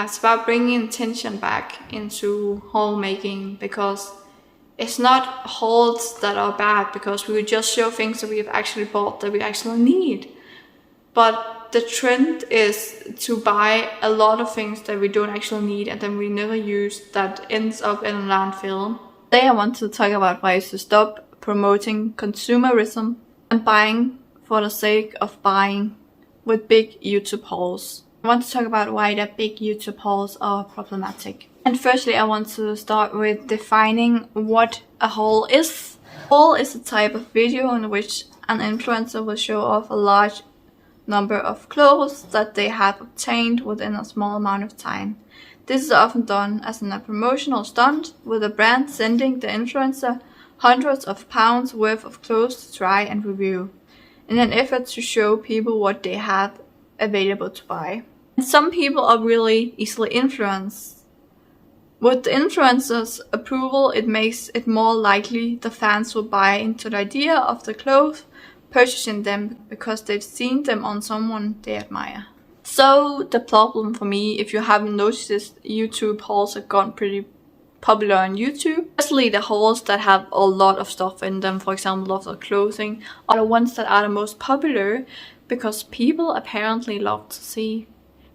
It's about bringing attention back into haul making, because it's not hauls that are bad, because we would just show things that we have actually bought that we actually need. But the trend is to buy a lot of things that we don't actually need and then we never use, that ends up in a landfill. Today I want to talk about why you should stop promoting consumerism and buying for the sake of buying with big YouTube hauls. I want to talk about why the big YouTube hauls are problematic. And firstly, I want to start with defining what a haul is. A haul is a type of video in which an influencer will show off a large number of clothes that they have obtained within a small amount of time. This is often done as a promotional stunt, with a brand sending the influencer hundreds of pounds worth of clothes to try and review, in an effort to show people what they have available to buy. And some people are really easily influenced. With the influencer's approval, it makes it more likely the fans will buy into the idea of the clothes, purchasing them because they've seen them on someone they admire. So the problem for me, if you haven't noticed, YouTube hauls have gone pretty popular on YouTube. Especially the hauls that have a lot of stuff in them, for example, lots of clothing, are the ones that are the most popular, because people apparently love to see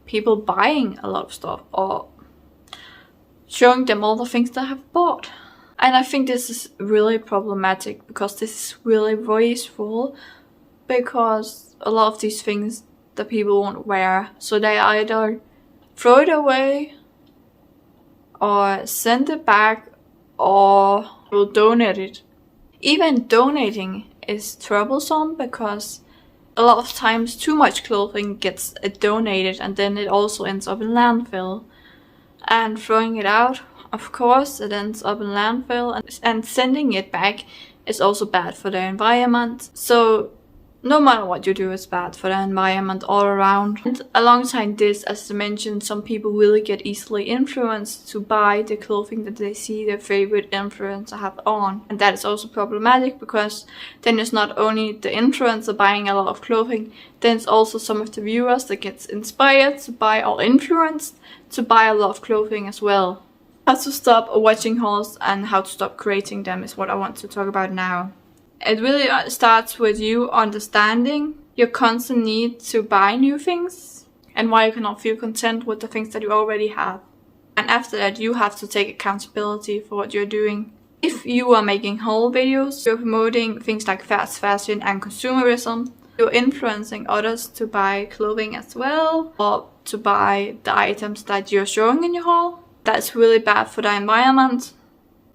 people buying a lot of stuff or showing them all the things they have bought. And I think this is really problematic, because this is really wasteful, because a lot of these things that people won't wear, so they either throw it away or send it back or will donate it. Even donating is troublesome, because a lot of times too much clothing gets donated and then it also ends up in landfill. And throwing it out, of course, it ends up in landfill, and sending it back is also bad for the environment. So no matter what you do, it's bad for the environment all around. And alongside this, as I mentioned, some people really get easily influenced to buy the clothing that they see their favorite influencer have on. And that is also problematic, because then it's not only the influencer buying a lot of clothing, then it's also some of the viewers that gets inspired to buy, or influenced to buy a lot of clothing as well. How to stop watching hauls and how to stop creating them is what I want to talk about now. It really starts with you understanding your constant need to buy new things and why you cannot feel content with the things that you already have. And after that, you have to take accountability for what you're doing. If you are making haul videos, you're promoting things like fast fashion and consumerism. You're influencing others to buy clothing as well, or to buy the items that you're showing in your haul. That's really bad for the environment.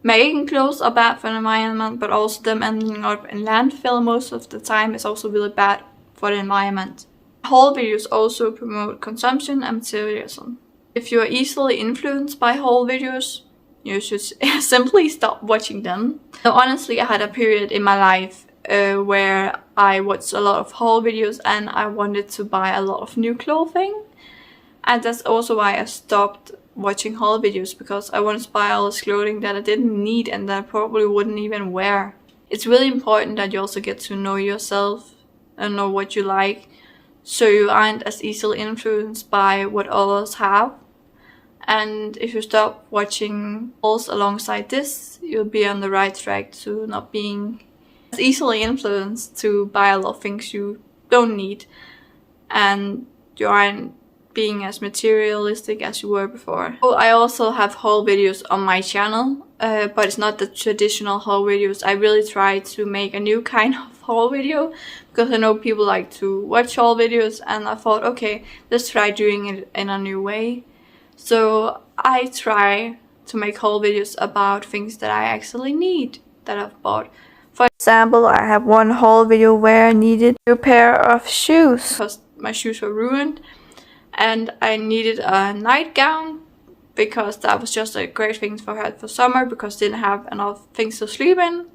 Making clothes are bad for the environment, but also them ending up in landfill most of the time is also really bad for the environment. Haul videos also promote consumption and materialism. If you are easily influenced by haul videos, you should simply stop watching them. Now, honestly, I had a period in my life where I watched a lot of haul videos and I wanted to buy a lot of new clothing. And that's also why I stopped watching haul videos, because I wanted to buy all this clothing that I didn't need and that I probably wouldn't even wear. It's really important that you also get to know yourself and know what you like, so you aren't as easily influenced by what others have. And if you stop watching hauls alongside this, you'll be on the right track to not being as easily influenced to buy a lot of things you don't need, and you aren't being as materialistic as you were before. I also have haul videos on my channel, but it's not the traditional haul videos. I really try to make a new kind of haul video, because I know people like to watch haul videos, and I thought, okay, let's try doing it in a new way. So I try to make haul videos about things that I actually need, that I've bought. For example, I have one haul video where I needed a pair of shoes because my shoes were ruined. And I needed a nightgown, because that was just a great thing for her for summer, because I didn't have enough things to sleep in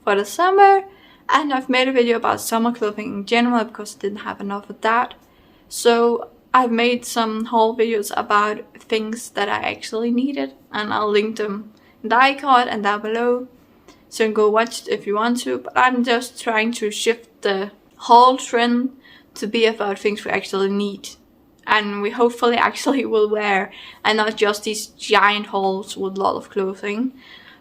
for the summer. And I've made a video about summer clothing in general, because I didn't have enough of that. So I've made some haul videos about things that I actually needed, and I'll link them in the icon and down below, so you can go watch it if you want to. But I'm just trying to shift the haul trend to be about things we actually need and we hopefully actually will wear, and not just these giant hauls with a lot of clothing.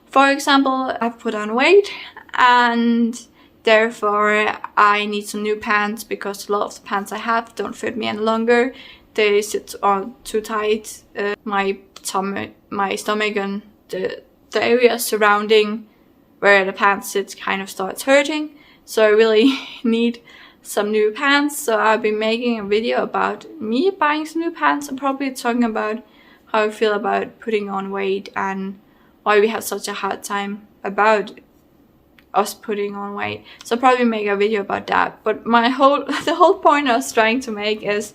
For example, I've put on weight and therefore I need some new pants because a lot of the pants I have don't fit me any longer. They sit on too tight. My stomach and the area surrounding where the pants sit kind of starts hurting. So I really need some new pants. So I'll be making a video about me buying some new pants and probably talking about how I feel about putting on weight and why we have such a hard time about us putting on weight. So I'll probably make a video about that. But the whole point I was trying to make is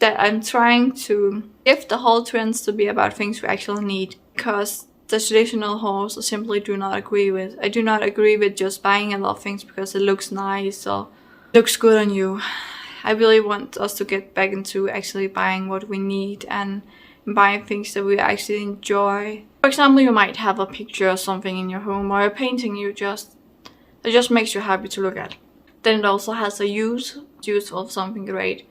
that I'm trying to shift the whole trends to be about things we actually need, because the traditional hauls I simply do not agree with. I do not agree with just buying a lot of things because it looks nice or looks good on you. I really want us to get back into actually buying what we need and buying things that we actually enjoy. For example, you might have a picture or something in your home or a painting that just makes you happy to look at. Then it also has a use of something great.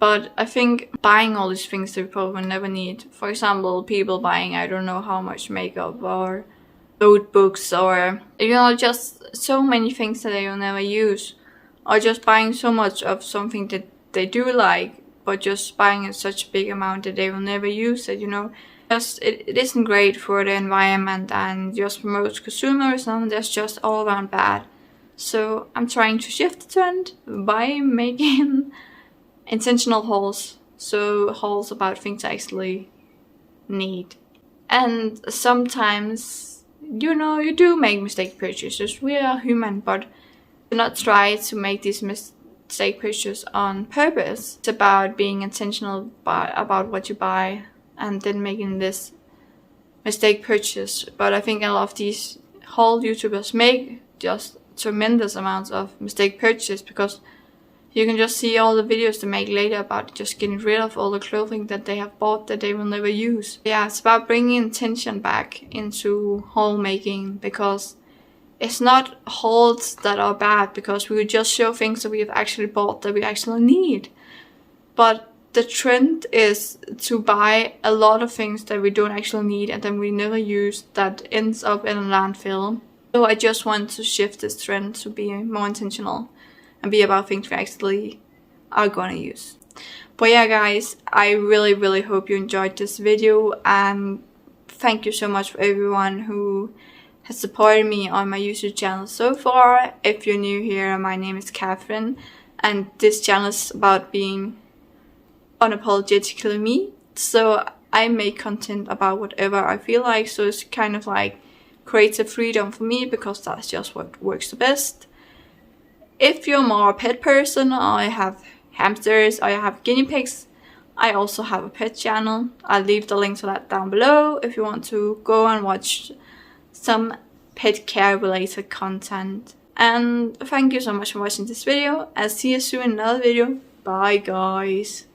But I think buying all these things that we probably never need, for example, people buying I don't know how much makeup or notebooks or, just so many things that they will never use, or just buying so much of something that they do like, but just buying in such a big amount that they will never use it, Just, it isn't great for the environment and just promotes consumerism, and that's just all around bad. So I'm trying to shift the trend by making intentional hauls, so hauls about things I actually need. And sometimes, you do make mistake purchases. We are human, but do not try to make these mistake purchases on purpose. It's about being intentional about what you buy and then making this mistake purchase. But I think a lot of these haul YouTubers make just tremendous amounts of mistake purchases, because you can just see all the videos they make later about just getting rid of all the clothing that they have bought that they will never use. Yeah, it's about bringing intention back into haul making, because it's not hauls that are bad, because we would just show things that we have actually bought that we actually need. But the trend is to buy a lot of things that we don't actually need and then we never use, that ends up in a landfill. So I just want to shift this trend to be more intentional and be about things we actually are gonna use. But yeah, guys, I really, really hope you enjoyed this video, and thank you so much for everyone who has supported me on my YouTube channel so far. If you're new here, my name is Catherine, and this channel is about being unapologetically me. So I make content about whatever I feel like, so it's kind of like creative freedom for me, because that's just what works the best. If you're more a pet person, or I have hamsters, or I have guinea pigs, I also have a pet channel. I'll leave the link to that down below if you want to go and watch some pet care related content. And thank you so much for watching this video. I'll see you soon in another video. Bye, guys.